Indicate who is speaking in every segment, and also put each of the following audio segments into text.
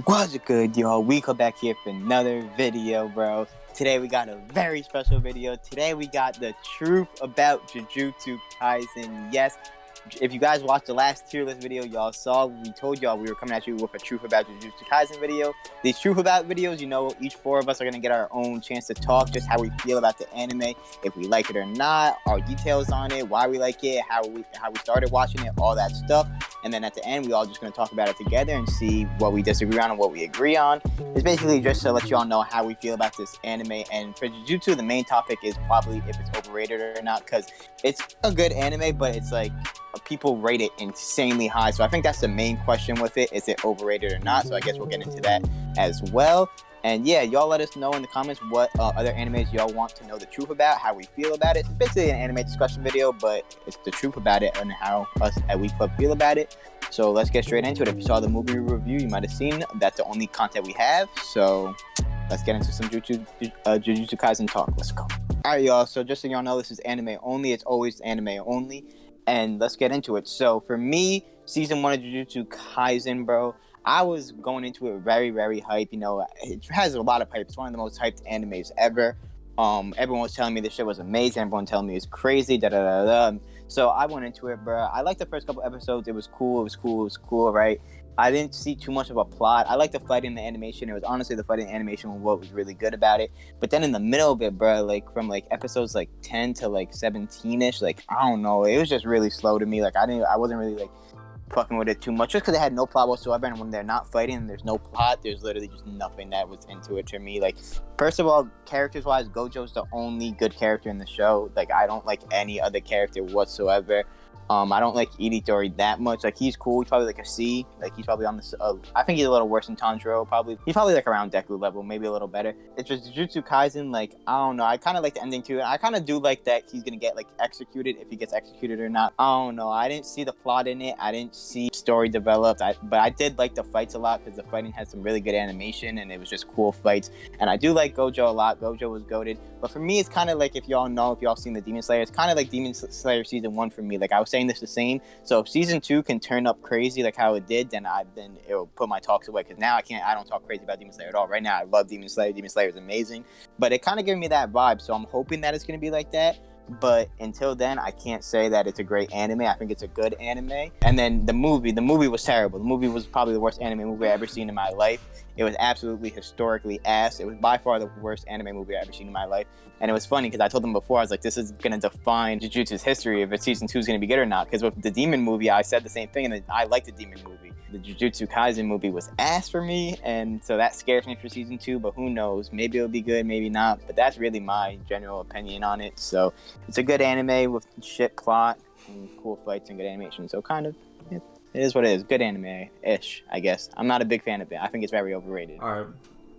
Speaker 1: What's good, y'all? We come back here for another video, bro. Today we got a very special video. Today we got the truth about Jujutsu Kaisen. Yes, if you guys watched the last tier list video, y'all saw we told y'all we were coming at you with a truth about Jujutsu Kaisen video. These truth about videos, each four of us are gonna get our own chance to talk, just how we feel about the anime, if we like it or not, our details on it, why we like it, how we started watching it, all that stuff. And then at the end, we all just gonna talk about it together and see what we disagree on and what we agree on. It's basically just to let y'all know how we feel about this anime. And for Jujutsu, the main topic is probably if it's overrated or not, because it's a good anime, but it's like people rate it insanely high. So I think that's the main question with it: is it overrated or not? So I guess we'll get into that as well. And yeah, y'all let us know in the comments what other animes y'all want to know the truth about, how we feel about it. It's basically an anime discussion video, but it's the truth about it and how us at Week Club feel about it. So let's get straight into it. If you saw the movie review, you might have seen that's the only content we have. So let's get into some Jujutsu Kaisen talk. Let's go. All right, y'all. So just so y'all know, this is anime only. It's always anime only. And let's get into it. So for me, season 1 of Jujutsu Kaisen, bro, I was going into it very, very hype. It has a lot of hype. It's one of the most hyped animes ever. Everyone was telling me this shit was amazing. Everyone telling me it's crazy. Da da da da. So I went into it, bro. I liked the first couple episodes. It was cool, right? I didn't see too much of a plot. I liked the fighting, the animation. It was honestly the fighting animation what was really good about it. But then in the middle of it, bro, from episodes 10 to 17ish, I don't know. It was just really slow to me. I wasn't really fucking with it too much, just because it had no plot whatsoever. And when they're not fighting and there's no plot, there's literally just nothing that was into it to me. First of all, characters wise, Gojo's the only good character in the show. I don't like any other character whatsoever. I don't like Itadori that much. He's cool. He's probably a C. He's probably on the. I think he's a little worse than Tanjiro. He's probably around Deku level, maybe a little better. It's just Jujutsu Kaisen. I don't know. I kind of like the ending to it. I kind of do like that he's gonna get executed, if he gets executed or not. I don't know. I didn't see the plot in it. I didn't see story developed. But I did like the fights a lot, because the fighting had some really good animation and it was just cool fights. And I do like Gojo a lot. Gojo was goated. But for me, it's kind of if y'all seen the Demon Slayer, it's kind of like Demon Slayer season 1 for me. I was saying this the same. So if season 2 can turn up crazy how it did, then it'll put my talks away, because now I don't talk crazy about Demon Slayer at all. Right now I love Demon Slayer. Demon Slayer is amazing, but it kind of gave me that vibe. So I'm hoping that it's going to be like that. But until then, I can't say that it's a great anime. I think it's a good anime. And then the movie was terrible. The movie was probably the worst anime movie I've ever seen in my life. It was absolutely historically ass. It was by far the worst anime movie I've ever seen in my life. And it was funny because I told them before, I was like, this is going to define Jujutsu's history if season 2 is going to be good or not. Because with the Demon movie, I said the same thing, and I liked the Demon movie. The Jujutsu Kaisen movie was ass for me, and so that scares me for season 2, but who knows? Maybe it'll be good, maybe not. But that's really my general opinion on it. So it's a good anime with shit plot and cool fights and good animation. So kind of, it is what it is. Good anime-ish, I guess. I'm not a big fan of it. I think it's very overrated.
Speaker 2: Alright,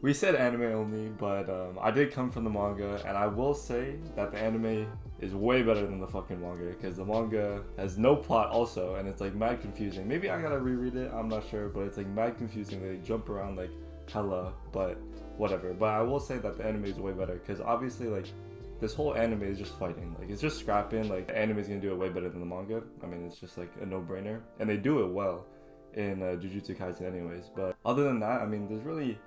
Speaker 2: we said anime only, but I did come from the manga, and I will say that the anime is way better than the fucking manga, because the manga has no plot also, and it's mad confusing. Maybe I gotta reread it, I'm not sure, but it's mad confusing. They jump around hella, but whatever. But I will say that the anime is way better, because obviously this whole anime is just fighting. It's just scrapping. The anime is gonna do it way better than the manga. I mean, it's just a no-brainer, and they do it well in Jujutsu Kaisen anyways. But other than that, I mean, there's really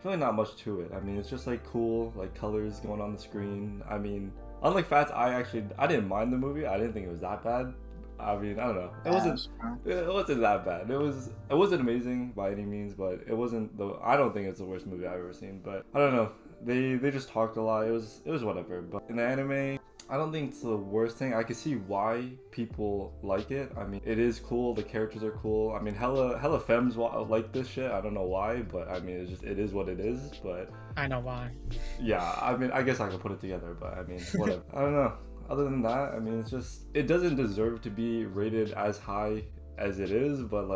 Speaker 2: not much to it. I mean, it's just cool colors going on the screen. I mean, unlike Fats, I didn't mind the movie. I didn't think it was that bad. I mean, I don't know. It wasn't that bad. It wasn't amazing by any means, but it wasn't I don't think it's the worst movie I've ever seen. But I don't know. They just talked a lot. It was whatever. But in the anime, I don't think it's the worst thing. I can see why people like it. I mean, it is cool. The characters are cool. I mean, hella femmes like this shit. I don't know why, but I mean, it is what it is. But
Speaker 3: I know why.
Speaker 2: Yeah, I mean, I guess I could put it together, but I mean, whatever. I don't know. Other than that, I mean, it doesn't deserve to be rated as high as it is, but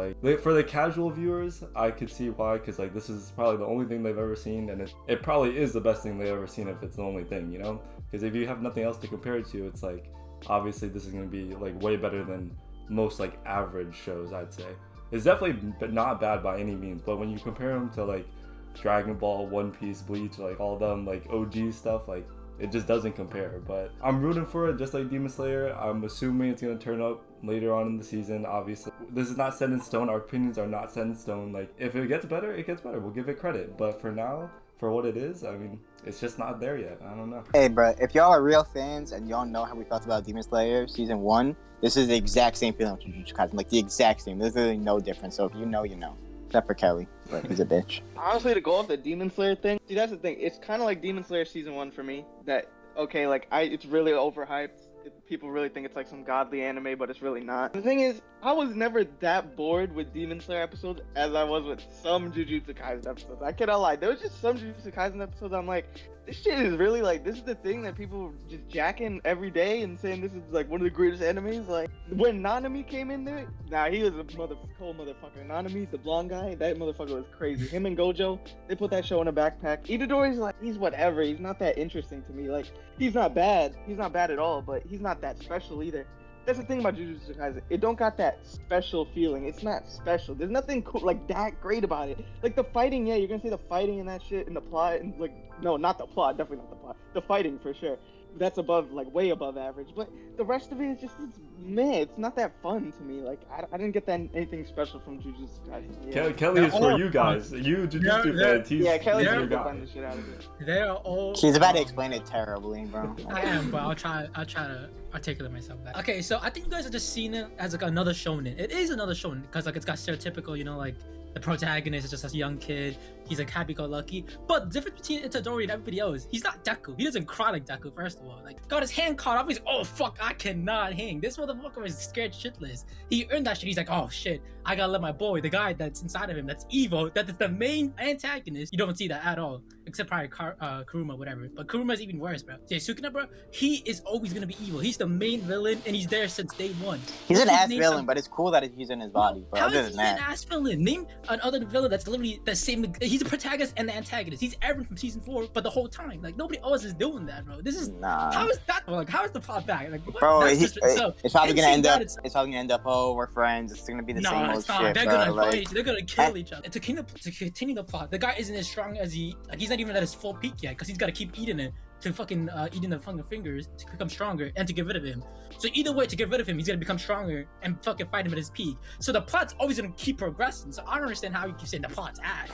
Speaker 2: for the casual viewers, I could see why, because this is probably the only thing they've ever seen, and it probably is the best thing they've ever seen if it's the only thing, because if you have nothing else to compare it to, it's obviously this is going to be way better than most average shows, I'd say. It's definitely not bad by any means, but when you compare them to Dragon Ball, One Piece, Bleach, all them OG stuff, it just doesn't compare. But I'm rooting for it, just like Demon Slayer. I'm assuming it's gonna turn up later on in the season. Obviously, this is not set in stone. Our opinions are not set in stone. Like, if it gets better, it gets better. We'll give it credit. But for now, for what it is, I mean, it's just not there yet. I don't know.
Speaker 1: Hey, bro, if y'all are real fans and y'all know how we felt about Demon Slayer Season 1, this is the exact same feeling with Jujutsu Kaisen. Like, the exact same. There's literally no difference. So if you know, you know. Except for Kelly, but he's a bitch.
Speaker 3: Honestly, to go off the Demon Slayer thing, see, that's the thing. It's kind of like Demon Slayer Season 1 for me. That, okay, like, it's really overhyped. People really think it's like some godly anime, but it's really not. The thing is, I was never that bored with Demon Slayer episodes as I was with some Jujutsu Kaisen episodes. I cannot lie. There was just some Jujutsu Kaisen episodes I'm like, this shit is really like, this is the thing that people just jacking every day and saying this is like one of the greatest animes. Like, when Nanami came in there, he was a cold motherfucker. Nanami, the blonde guy, that motherfucker was crazy. Him and Gojo, they put that show in a backpack. Itadori's like, he's whatever. He's not that interesting to me. Like, he's not bad. He's not bad at all, but he's not that special either. That's the thing about Jujutsu Kaisen. It don't got that special feeling. It's not special. There's nothing cool, like, that great about it. Like, the fighting, yeah, you're gonna say the fighting and that shit and the plot, and like, no, not the plot, definitely not the plot. The fighting, for sure. That's above, like, way above average. But the rest of it is just, it's meh. It's not that fun to me. Like, I didn't get that anything special from Jujutsu Kaisen. Yeah.
Speaker 2: Kelly is for you guys. You Jujutsu fans.
Speaker 3: Yeah, Kelly's
Speaker 2: your
Speaker 3: gonna
Speaker 2: guy.
Speaker 3: find the shit out of it.
Speaker 4: They are all.
Speaker 1: She's about to explain it terribly, bro.
Speaker 4: I am, but I'll try to articulate myself back. Okay, so I think you guys are just seeing it as like another shonen. It is another shonen because like it's got stereotypical, you know, like the protagonist is just a young kid. He's like happy-go-lucky. But the difference between Itadori and everybody else, he's not Deku. He doesn't cry like Deku, first of all. Like, got his hand caught off. He's oh fuck, I cannot hang. This motherfucker is scared shitless. He earned that shit. He's like, oh shit, I gotta let my boy, the guy that's inside of him, that's evil, that is the main antagonist. You don't see that at all, except probably Kuruma, whatever. But Kuruma's even worse, bro. Yeah, Sukuna, bro, he is always gonna be evil. He's the main villain, and he's there since day one.
Speaker 1: He's an ass villain, but it's cool that he's in his body. But
Speaker 4: How
Speaker 1: other
Speaker 4: is
Speaker 1: than
Speaker 4: he an
Speaker 1: that,
Speaker 4: ass villain? Name another villain that's literally the same. He's a protagonist and the antagonist. He's Eren from season 4, but the whole time, like nobody else is doing that, bro. This is how is that? Like, how is the plot back? Like, what?
Speaker 1: bro,
Speaker 4: That's
Speaker 1: it's probably gonna end up. It's probably gonna end up. Oh, we're friends. It's gonna be the same old
Speaker 4: it's not.
Speaker 1: shit.
Speaker 4: They're
Speaker 1: bro.
Speaker 4: gonna
Speaker 1: Like,
Speaker 4: fight. They're gonna kill each other. To continue the plot, the guy isn't as strong as he. Like, he's not even at his full peak yet, because he's gotta keep eating it to fucking eating the fucking fingers to become stronger and to get rid of him. So either way, to get rid of him, he's gonna become stronger and fucking fight him at his peak. So the plot's always gonna keep progressing. So I don't understand how you keep saying the plot's ass.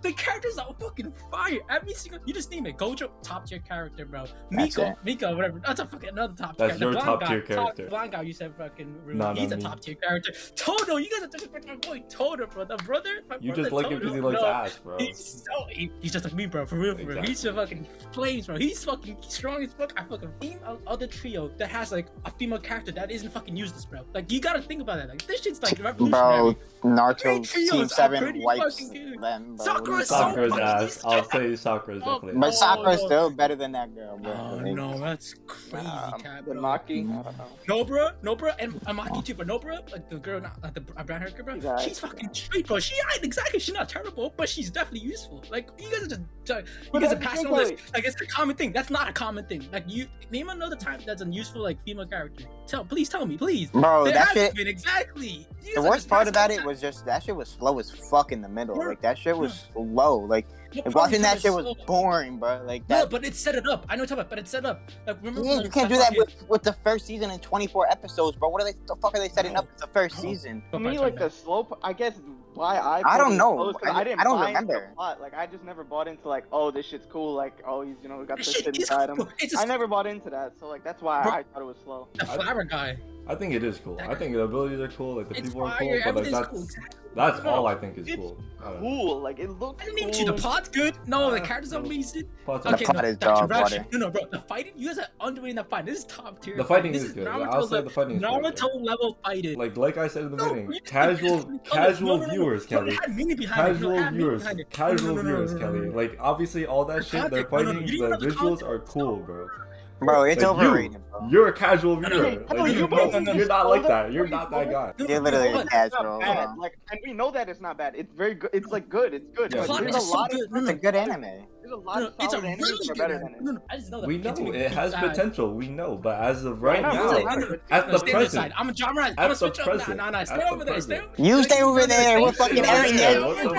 Speaker 4: The characters are fucking fire. Every single, you just name it. Gojo, top tier character, bro. Miko, whatever. That's a fucking another top tier.
Speaker 2: That's your top tier character.
Speaker 4: Blind guy, you said fucking. He's a top tier character. Todo, you guys are disrespecting my boy Todo, bro. The brother.
Speaker 2: You just like him because he likes ass, bro.
Speaker 4: He's just like me, bro. For real, for real.
Speaker 2: Exactly.
Speaker 4: He's just fucking flames, bro. He's fucking strong as fuck. I fucking name other trio that has like a female character that isn't fucking useless, bro. Like, you gotta think about that. Like, this shit's like revolutionary.
Speaker 1: bro, Naruto Team 7 wipes them, bro.
Speaker 2: Sakura's ass. I'll say Sakura's definitely.
Speaker 1: But Sakura's still better than that girl, bro.
Speaker 4: Oh no, that's crazy, cat, bro.
Speaker 3: Maki.
Speaker 4: No, bro, and Amaki too, but no, bro, like the girl, not like the brown hair girl, bro. She's fucking straight, bro. She's not terrible, but she's definitely useful. Like, you guys are just, you guys are passing on this. Like, it's a common thing. That's not a common thing. Like, you name another time that's a useful like female character. Please tell me, please.
Speaker 1: Bro,
Speaker 4: there
Speaker 1: that
Speaker 4: hasn't
Speaker 1: shit.
Speaker 4: been, exactly.
Speaker 1: The worst part about it was just that shit was slow as fuck in the middle. Like, that shit was slow. Like watching that shit was boring, bro. Like that.
Speaker 4: No, but it's set it up. I know what you're talking about, but it's set up. Like, remember?
Speaker 1: Yeah, you can't do that with the first season and 24 episodes, bro. What are the fuck are they setting up with the first season?
Speaker 3: To me, like the slow. I guess why
Speaker 1: I don't know.
Speaker 3: I
Speaker 1: I don't
Speaker 3: buy
Speaker 1: remember.
Speaker 3: into the plot. Like, I just never bought into like, oh, this shit's cool. Like, oh, he's got this shit
Speaker 4: It's
Speaker 3: inside
Speaker 4: cool.
Speaker 3: him.
Speaker 4: It's
Speaker 3: I never bought into that. So like, that's why I thought it was slow.
Speaker 4: the flower guy.
Speaker 2: I think it is cool. I think the abilities are cool. Like, the
Speaker 4: It's
Speaker 2: people are
Speaker 4: fire,
Speaker 2: cool. But like,
Speaker 4: everything's cool.
Speaker 2: that's all I think is
Speaker 3: It's
Speaker 2: cool. I don't know.
Speaker 3: Cool. Like, it looks
Speaker 4: I didn't mean
Speaker 3: cool.
Speaker 4: to. The plot's good. No, the characters are amazing.
Speaker 2: Plot's
Speaker 1: The plot is
Speaker 4: that's
Speaker 1: dog
Speaker 4: direction.
Speaker 1: water.
Speaker 4: No, bro. The fighting, you guys are underrating the fight. This is top tier.
Speaker 2: The fighting
Speaker 4: This
Speaker 2: is good.
Speaker 4: Naruto
Speaker 2: I'll say the fighting is good.
Speaker 4: Naruto level fighting.
Speaker 2: Like I said in the
Speaker 4: No,
Speaker 2: beginning,
Speaker 4: you-
Speaker 2: casual
Speaker 4: no,
Speaker 2: viewers,
Speaker 4: no,
Speaker 2: Kelly.
Speaker 4: it had meaning behind it.
Speaker 2: Casual
Speaker 4: No, it had meaning
Speaker 2: viewers,
Speaker 4: behind it.
Speaker 2: casual
Speaker 4: No,
Speaker 2: viewers,
Speaker 4: no,
Speaker 2: Kelly. Like, obviously, all that shit, they're
Speaker 4: context, no,
Speaker 2: fighting,
Speaker 4: you didn't
Speaker 2: the
Speaker 4: know the
Speaker 2: visuals
Speaker 4: context.
Speaker 2: are cool, bro.
Speaker 1: Bro, it's
Speaker 2: Like,
Speaker 1: overrated, bro.
Speaker 2: You're a casual
Speaker 4: no,
Speaker 2: viewer.
Speaker 3: no,
Speaker 2: Like,
Speaker 3: you
Speaker 2: you're not like that. You're not that guy.
Speaker 4: No,
Speaker 1: You're literally
Speaker 4: no,
Speaker 1: a
Speaker 4: but-
Speaker 1: casual.
Speaker 3: It's not bad.
Speaker 1: bro.
Speaker 3: Like, and we know that it's not bad. It's very good. It's like good. It's good.
Speaker 2: Yeah,
Speaker 3: But
Speaker 4: plot
Speaker 3: there's
Speaker 4: is
Speaker 3: a
Speaker 4: so
Speaker 3: lot
Speaker 4: good.
Speaker 3: of
Speaker 4: No,
Speaker 1: It's
Speaker 4: no.
Speaker 1: a good anime.
Speaker 3: There's a lot of
Speaker 4: it's a
Speaker 3: solid animes
Speaker 4: really
Speaker 3: that are
Speaker 4: good
Speaker 3: better
Speaker 4: anime.
Speaker 3: than it.
Speaker 4: No, I just know that.
Speaker 2: We know
Speaker 4: Continue.
Speaker 2: it has potential. We know, but as of right
Speaker 3: I know,
Speaker 2: now,
Speaker 3: I know.
Speaker 2: at the
Speaker 4: Stay on this side.
Speaker 2: present,
Speaker 4: I'm a genre. I'm
Speaker 2: at
Speaker 4: gonna
Speaker 2: the
Speaker 4: switch up.
Speaker 2: present,
Speaker 4: Nah. Stay
Speaker 2: at the
Speaker 4: over there. Stay
Speaker 2: present.
Speaker 4: over
Speaker 1: You stay over there with
Speaker 2: Stay
Speaker 1: fucking
Speaker 2: over
Speaker 1: Eren
Speaker 2: there.
Speaker 1: Yeager.
Speaker 2: What the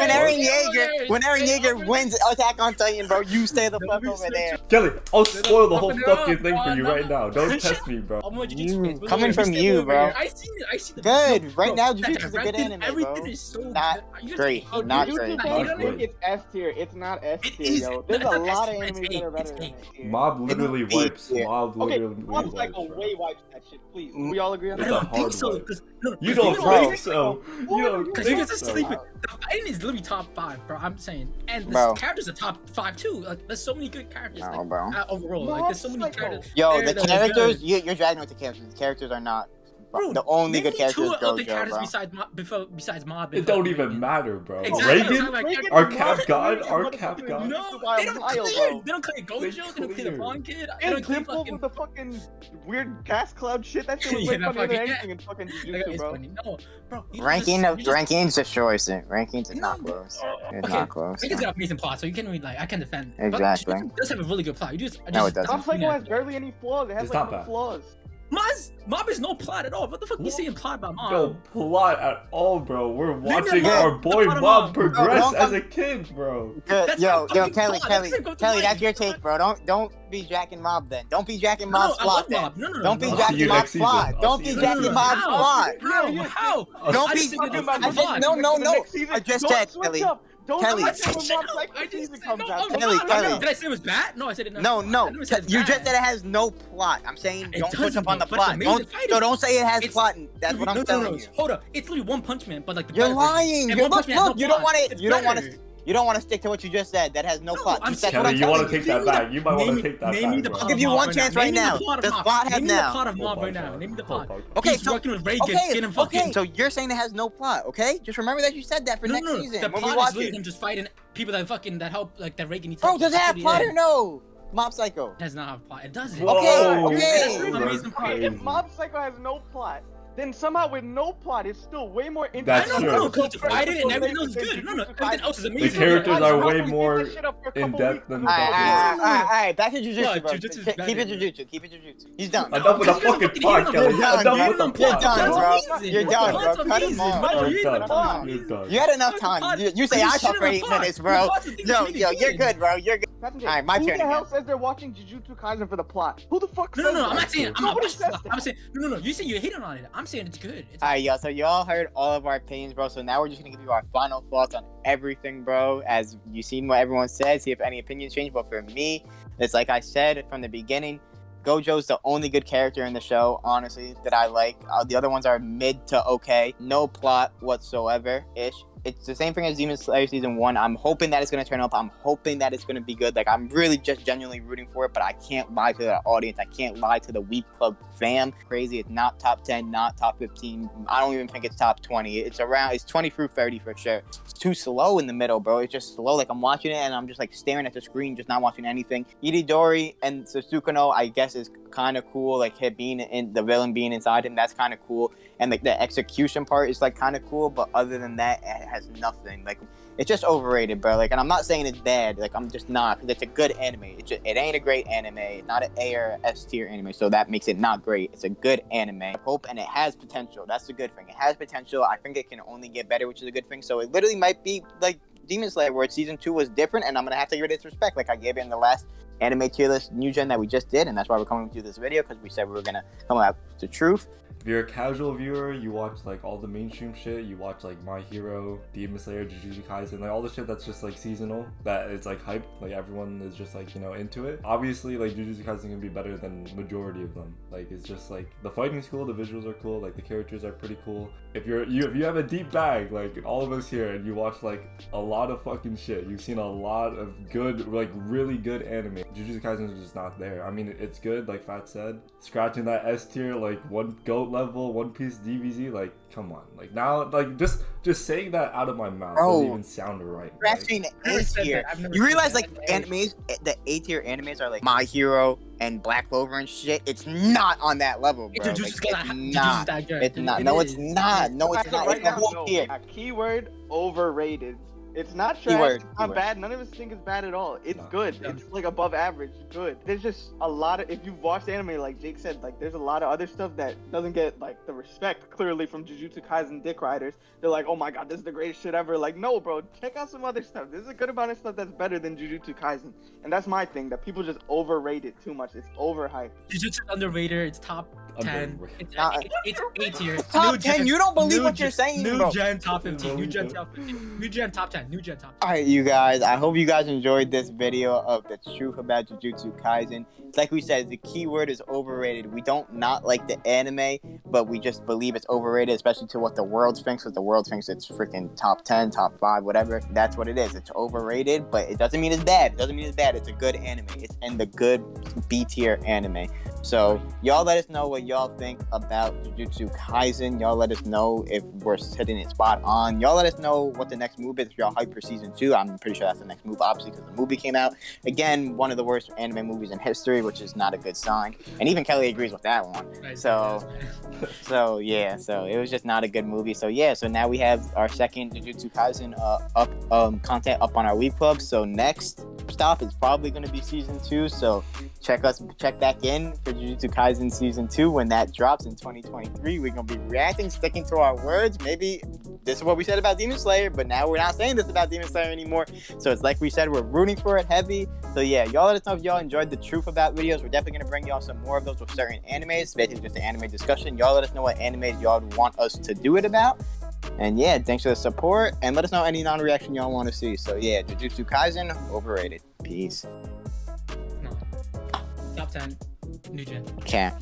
Speaker 1: When
Speaker 2: fuck?
Speaker 1: Eren Yeager wins Attack on Titan, bro, you stay the fuck over there.
Speaker 2: Kelly, I'll spoil the whole
Speaker 4: Fucking it up.
Speaker 2: fucking thing for you
Speaker 4: No.
Speaker 2: right now. Don't test me, bro.
Speaker 4: I'm gonna
Speaker 1: Coming from you, bro.
Speaker 4: I see the
Speaker 1: Good. Right now,
Speaker 4: that
Speaker 1: Jujutsu's a good
Speaker 4: directing,
Speaker 1: anime, bro.
Speaker 4: everything is so
Speaker 1: Not
Speaker 4: good.
Speaker 1: great.
Speaker 3: Oh,
Speaker 1: Not
Speaker 3: Jujutsu
Speaker 1: great.
Speaker 3: fans
Speaker 2: Not
Speaker 3: think
Speaker 2: great.
Speaker 3: it's S tier. It's not S
Speaker 4: It
Speaker 3: tier,
Speaker 4: is.
Speaker 3: yo. There's
Speaker 4: No,
Speaker 3: a
Speaker 4: it's
Speaker 3: lot of
Speaker 4: S tier.
Speaker 3: animes that are
Speaker 4: It's
Speaker 3: better than
Speaker 4: A.
Speaker 3: S tier.
Speaker 2: Mob literally
Speaker 1: It's
Speaker 2: wipes.
Speaker 1: yeah.
Speaker 2: Mob
Speaker 3: Okay,
Speaker 2: literally
Speaker 3: Mob
Speaker 2: wipes.
Speaker 3: Psycho
Speaker 2: bro.
Speaker 3: way wipes that shit. Please, do we all agree on
Speaker 2: It's
Speaker 4: I
Speaker 3: that?
Speaker 2: a
Speaker 4: don't think
Speaker 2: hard
Speaker 4: so.
Speaker 2: wipe.
Speaker 4: No,
Speaker 2: You don't
Speaker 1: Bro.
Speaker 2: think so? You don't
Speaker 4: Because you
Speaker 2: think
Speaker 4: guys are
Speaker 2: so?
Speaker 4: sleeping. The fighting is literally top 5, bro. I'm saying, and
Speaker 1: Bro.
Speaker 4: the characters are top 5 too. Like, there's so many good characters.
Speaker 1: No,
Speaker 4: like,
Speaker 1: bro.
Speaker 4: Overall,
Speaker 3: Mob
Speaker 4: like, there's so many
Speaker 3: Psycho.
Speaker 4: characters.
Speaker 1: Yo,
Speaker 4: there
Speaker 1: the
Speaker 4: that are
Speaker 1: characters,
Speaker 4: good.
Speaker 1: you're dragging with the characters. The characters are not.
Speaker 4: Bro,
Speaker 1: The only
Speaker 4: name
Speaker 1: good
Speaker 4: me
Speaker 1: character is
Speaker 4: two other
Speaker 1: Gojo,
Speaker 4: characters
Speaker 1: bro.
Speaker 4: besides Mob.
Speaker 2: It don't even matter, bro.
Speaker 4: Exactly.
Speaker 2: Reagan,
Speaker 4: Like,
Speaker 2: our
Speaker 3: Mob
Speaker 2: cap god,
Speaker 3: Psycho
Speaker 2: our
Speaker 3: is
Speaker 2: cap
Speaker 3: motherfucking
Speaker 2: god.
Speaker 4: No,
Speaker 3: by
Speaker 4: they
Speaker 3: a
Speaker 4: don't
Speaker 3: mile,
Speaker 4: clear.
Speaker 3: bro.
Speaker 4: They don't clear Gojo. They don't clear the
Speaker 2: clear.
Speaker 4: Vaughn kid. They
Speaker 3: And
Speaker 4: don't clear
Speaker 3: Dimple
Speaker 4: fucking.
Speaker 3: with the fucking weird gas cloud shit. That shit was
Speaker 4: Yeah,
Speaker 3: way
Speaker 4: that
Speaker 3: funnier than
Speaker 4: fucking-
Speaker 3: anything in fucking
Speaker 4: Like,
Speaker 3: Jujutsu,
Speaker 4: it's
Speaker 3: bro.
Speaker 4: funny. No, bro.
Speaker 1: Rankings destroys it. Rankings is
Speaker 4: You
Speaker 1: not
Speaker 4: know,
Speaker 1: close. It's
Speaker 4: okay,
Speaker 1: not close.
Speaker 4: Rankings got amazing plot, so you can't really like. I can defend. But
Speaker 1: Exactly.
Speaker 4: Jujutsu does have a really good plot. You just
Speaker 1: No, it doesn't.
Speaker 3: Mob Psycho has barely any flaws. It has
Speaker 2: It's
Speaker 3: like
Speaker 2: not
Speaker 3: no
Speaker 2: bad.
Speaker 3: flaws.
Speaker 4: Mob is no plot at all. What the fuck you saying plot about Mob?
Speaker 2: No plot at all, bro. We're
Speaker 4: Name your
Speaker 2: watching
Speaker 1: Mob.
Speaker 2: our boy
Speaker 4: Plot of
Speaker 2: Mob
Speaker 4: Mob.
Speaker 2: progress
Speaker 1: No,
Speaker 2: as a kid, bro.
Speaker 1: Good.
Speaker 4: That's
Speaker 1: Yo,
Speaker 4: not
Speaker 1: yo,
Speaker 4: fucking
Speaker 1: Kelly,
Speaker 4: plot.
Speaker 1: Kelly,
Speaker 4: That's not
Speaker 1: Kelly,
Speaker 4: good
Speaker 1: that's your
Speaker 4: plot.
Speaker 1: take, bro. Don't be jacking Mob then. Don't be jacking
Speaker 4: No,
Speaker 1: Mob's
Speaker 4: I
Speaker 1: plot
Speaker 4: love
Speaker 1: then.
Speaker 4: Mob. No.
Speaker 1: Don't be
Speaker 2: I'll see
Speaker 1: jacking
Speaker 2: you
Speaker 1: Mob's
Speaker 2: next season.
Speaker 1: plot.
Speaker 2: I'll
Speaker 1: Don't
Speaker 2: see
Speaker 1: be
Speaker 2: you
Speaker 1: jacking
Speaker 2: next
Speaker 1: Mob's
Speaker 4: season.
Speaker 1: plot.
Speaker 4: How?
Speaker 1: Don't
Speaker 4: I
Speaker 1: be-
Speaker 4: just said
Speaker 3: Talking
Speaker 4: you
Speaker 3: about
Speaker 4: don't
Speaker 3: the
Speaker 4: plot.
Speaker 3: next
Speaker 1: No,
Speaker 3: season,
Speaker 1: no.
Speaker 3: the next season.
Speaker 1: I just
Speaker 3: Don't
Speaker 1: said,
Speaker 3: switch
Speaker 1: Kelly.
Speaker 3: up. Don't
Speaker 1: Kelly.
Speaker 3: switch up when
Speaker 4: Shut
Speaker 3: Mob
Speaker 4: up.
Speaker 3: Psycho
Speaker 4: I just
Speaker 3: season
Speaker 4: said
Speaker 3: comes
Speaker 4: no.
Speaker 3: out.
Speaker 1: Kelly, Kelly.
Speaker 4: Did I say it was bad? No, I said it.
Speaker 1: No,
Speaker 4: I
Speaker 1: no.
Speaker 4: never said
Speaker 1: You
Speaker 4: bad.
Speaker 1: just said it has no plot. I'm saying
Speaker 4: It
Speaker 1: don't switch
Speaker 4: doesn't,
Speaker 1: up on the
Speaker 4: though, but it's
Speaker 1: plot.
Speaker 4: amazing
Speaker 1: Don't,
Speaker 4: fighting.
Speaker 1: so don't say it has
Speaker 4: It's-
Speaker 1: plot. That's what I'm telling you.
Speaker 4: Hold up. It's literally One Punch Man, but like the
Speaker 1: You're
Speaker 4: better version.
Speaker 1: lying.
Speaker 4: And
Speaker 1: You're,
Speaker 4: One Punch Man has
Speaker 1: look,
Speaker 4: no
Speaker 1: you don't
Speaker 4: plot.
Speaker 1: want to.
Speaker 4: It's
Speaker 1: You don't want to.
Speaker 4: better.
Speaker 1: You don't want to stick to what you just said. That has no
Speaker 4: No,
Speaker 1: plot.
Speaker 4: I'm
Speaker 1: That's what
Speaker 2: Kelly,
Speaker 1: I'm
Speaker 2: you
Speaker 1: telling
Speaker 2: want to take that
Speaker 4: Name me
Speaker 2: back. You might want to take that
Speaker 4: name me
Speaker 2: back,
Speaker 4: the
Speaker 2: bro.
Speaker 4: plot
Speaker 1: I'll give you
Speaker 4: of
Speaker 1: one
Speaker 4: Mob
Speaker 1: chance
Speaker 4: right
Speaker 1: right
Speaker 4: now.
Speaker 1: now.
Speaker 4: Name me the plot of
Speaker 1: Does
Speaker 4: Mob.
Speaker 1: plot have
Speaker 4: Name me the
Speaker 1: now?
Speaker 4: plot of Mob right now. Name me the plot.
Speaker 1: Okay,
Speaker 4: He's
Speaker 1: so
Speaker 4: working with Reagan, getting fucking.
Speaker 1: okay, so you're saying it has no plot, okay? Just remember that you said that for next season
Speaker 4: The
Speaker 1: when we
Speaker 4: plot
Speaker 1: watch
Speaker 4: is literally
Speaker 1: it.
Speaker 4: him just fighting people that help, like that Reagan needs.
Speaker 1: Bro,
Speaker 4: help.
Speaker 1: does it have
Speaker 4: That's
Speaker 1: plot
Speaker 4: what
Speaker 1: or
Speaker 4: it
Speaker 1: no? Mob Psycho.
Speaker 4: is. It does not have plot. It doesn't.
Speaker 2: Whoa,
Speaker 1: Okay,
Speaker 4: That's
Speaker 1: okay.
Speaker 4: an amazing plot.
Speaker 2: crazy.
Speaker 3: If Mob Psycho has no plot, then somehow with no plot, it's still way more interesting.
Speaker 2: That's
Speaker 4: I
Speaker 2: true.
Speaker 4: know, because it's fighting and everything else is good. No, everything else is amazing.
Speaker 2: The characters
Speaker 3: Why
Speaker 2: are
Speaker 3: don't
Speaker 2: way
Speaker 3: we beat
Speaker 2: more
Speaker 3: this shit up for a
Speaker 2: in
Speaker 3: couple
Speaker 2: depth
Speaker 3: weeks?
Speaker 2: than
Speaker 1: All right,
Speaker 2: the
Speaker 1: all right, back to
Speaker 4: Yeah,
Speaker 1: Jujutsu, bro.
Speaker 4: Jujutsu's
Speaker 1: Keep it
Speaker 4: better.
Speaker 1: Jujutsu. Keep it Jujutsu. He's done.
Speaker 2: Enough with the
Speaker 4: Because
Speaker 2: fucking
Speaker 4: fucking
Speaker 2: plot,
Speaker 4: hate
Speaker 2: Kelly.
Speaker 1: You're done,
Speaker 2: Enough
Speaker 1: bro.
Speaker 2: with the
Speaker 1: You're
Speaker 2: plot.
Speaker 1: done,
Speaker 4: That's
Speaker 1: bro.
Speaker 4: amazing.
Speaker 1: You're done,
Speaker 4: Plot's
Speaker 1: bro. Cut him
Speaker 4: amazing.
Speaker 1: off.
Speaker 4: Bro,
Speaker 2: You're
Speaker 4: he's
Speaker 2: done.
Speaker 4: the plot.
Speaker 2: You're done.
Speaker 1: You had enough
Speaker 4: Plot's
Speaker 1: time.
Speaker 4: plot.
Speaker 1: You say
Speaker 4: You
Speaker 1: I
Speaker 4: should
Speaker 1: talk for
Speaker 4: have
Speaker 1: 8
Speaker 4: plot.
Speaker 1: minutes, bro.
Speaker 4: Plot's the thing
Speaker 1: Yo,
Speaker 4: you
Speaker 1: yo,
Speaker 4: should
Speaker 1: you're
Speaker 4: be
Speaker 1: good, bro. You're good.
Speaker 3: Passenger,
Speaker 1: All right, my
Speaker 3: who
Speaker 1: turn
Speaker 3: the hell
Speaker 1: again.
Speaker 3: says they're watching Jujutsu Kaisen for the plot? Who the fuck
Speaker 4: No,
Speaker 3: says
Speaker 4: I'm
Speaker 3: that?
Speaker 4: not saying I'm
Speaker 3: Nobody
Speaker 4: not.
Speaker 3: says that.
Speaker 4: I'm saying no. You say you're hating on it. I'm saying it's good. It's
Speaker 1: All right, yo. So you all heard all of our opinions, bro. So now we're just gonna give you our final thoughts on everything, bro. As you seen what everyone said, see if any opinions change. But for me, it's like I said from the beginning. Gojo's the only good character in the show, honestly, that I like. The other ones are mid to okay. No plot whatsoever-ish. It's the same thing as Demon Slayer Season 1. I'm hoping that it's going to turn up. I'm hoping that it's going to be good. Like, I'm really just genuinely rooting for it, but I can't lie to the audience. I can't lie to the Weep Club fam. Crazy. It's not top 10, not top 15. I don't even think it's top 20. It's 20 through 30 for sure. It's too slow in the middle, bro. It's just slow. Like, I'm watching it, and I'm just, like, staring at the screen, just not watching anything. Itadori and Sasuke, I guess, is kind of cool. Like, him being in the villain being inside him, that's kind of cool. And, like, the execution part is, like, kind of cool, but other than that, it has nothing. Like, it's just overrated, bro. Like, and I'm not saying it's bad. Like, I'm just not, because it's a good anime. It ain't a great anime. It's not an A or S tier anime, so that makes it not great. It's a good anime. I hope, and it has potential. That's the good thing. It has potential. I think it can only get better, which is a good thing. So it literally might be like Demon Slayer, where Season 2 was different, and I'm gonna have to give it its respect, like I gave it in the last anime tier list new gen that we just did, and that's why we're coming to this video, because we said we were gonna come out with the truth.
Speaker 2: If you're a casual viewer, you watch like all the mainstream shit. You watch like My Hero, Demon Slayer, Jujutsu Kaisen, like all the shit that's just like seasonal, that it's like hyped, like everyone is just like, you know, into it. Obviously, like Jujutsu Kaisen can be better than majority of them. Like, it's just like the fighting's cool, the visuals are cool, like the characters are pretty cool. If you have a deep bag, like all of us here, and you watch like a lot of fucking shit, you've seen a lot of good, like really good anime. Jujutsu Kaisen is just not there. I mean, it's good, like Fat said, scratching that S tier, like one GOAT level, One Piece DBZ, like come on, like now, like just saying that out of my mouth doesn't even sound right.
Speaker 1: Scratching
Speaker 4: I've never
Speaker 1: A
Speaker 4: said
Speaker 1: tier.
Speaker 4: that. I've never
Speaker 1: You
Speaker 4: said
Speaker 1: realize,
Speaker 4: that.
Speaker 1: like, animes, the A tier animes are like My Hero and Black Clover and shit. It's not on that level, bro. Like,
Speaker 4: Jujutsu's
Speaker 1: it's not.
Speaker 4: that good.
Speaker 1: It's not. No, it's not. No, it's
Speaker 3: As of
Speaker 1: not.
Speaker 3: right
Speaker 1: It's the
Speaker 3: now,
Speaker 1: whole
Speaker 3: no.
Speaker 1: tier.
Speaker 3: Keyword overrated. It's not trash.
Speaker 1: Keyword,
Speaker 3: It's not
Speaker 1: keyword.
Speaker 3: bad. None of us think it's bad at all. It's
Speaker 2: No.
Speaker 3: good.
Speaker 4: Yeah.
Speaker 3: It's like above average good. There's just a lot of, if you've watched anime, like Jake said, like there's a lot of other stuff that doesn't get like the respect clearly from Jujutsu Kaisen dick riders. They're like, oh my god, this is the greatest shit ever. Like, no, bro, check out some other stuff. There's a good amount of stuff that's better than Jujutsu Kaisen, and that's my thing. That people just overrate it too much. It's overhyped.
Speaker 4: Jujutsu underrated. It's top 10.
Speaker 2: Underrated.
Speaker 4: It's A tier.
Speaker 1: Top
Speaker 4: New
Speaker 1: 10?
Speaker 4: gen-
Speaker 1: You don't believe
Speaker 4: new
Speaker 1: what you're
Speaker 4: gen-
Speaker 1: saying,
Speaker 4: New
Speaker 1: bro.
Speaker 4: gen top 15. New gen
Speaker 2: Believe it.
Speaker 4: top 15. New gen top 10. New gen top 10.
Speaker 1: All right, you guys. I hope you guys enjoyed this video of the truth about Jujutsu Kaisen. Like we said, the key word is overrated. We don't not like the anime, but we just believe it's overrated, especially to what the world thinks. Because the world thinks it's freaking top 10, top 5, whatever. That's what it is. It's overrated, but it doesn't mean it's bad. It doesn't mean it's bad. It's a good anime. It's in the good B tier anime. So y'all let us know what y'all think about Jujutsu Kaisen. Y'all let us know if we're hitting it spot on. Y'all let us know what the next move is. If y'all hype for season 2, I'm pretty sure that's the next move, obviously, because the movie came out. Again, one of the worst anime movies in history, which is not a good sign. And even Kelly agrees with that one.
Speaker 4: Right,
Speaker 1: So, so it was just not a good movie. So so now we have our second Jujutsu Kaisen content up on our Week Club. So next stop is probably going to be season 2. So check back in for Jujutsu Kaisen season 2 when that drops in 2023. We're gonna be reacting, sticking to our words. Maybe this is what we said about Demon Slayer, but now we're not saying this about Demon Slayer anymore. So it's like we said, we're rooting for it heavy. So yeah, y'all let us know if y'all enjoyed the truth about videos. We're definitely gonna bring y'all some more of those with certain animes. Basically just an anime discussion. Y'all let us know what animes y'all want us to do it about. And yeah, thanks for the support, and let us know any non-reaction y'all want to see. So yeah, Jujutsu Kaisen, overrated. Peace.
Speaker 4: No. Top 10. New gen.
Speaker 1: Cat.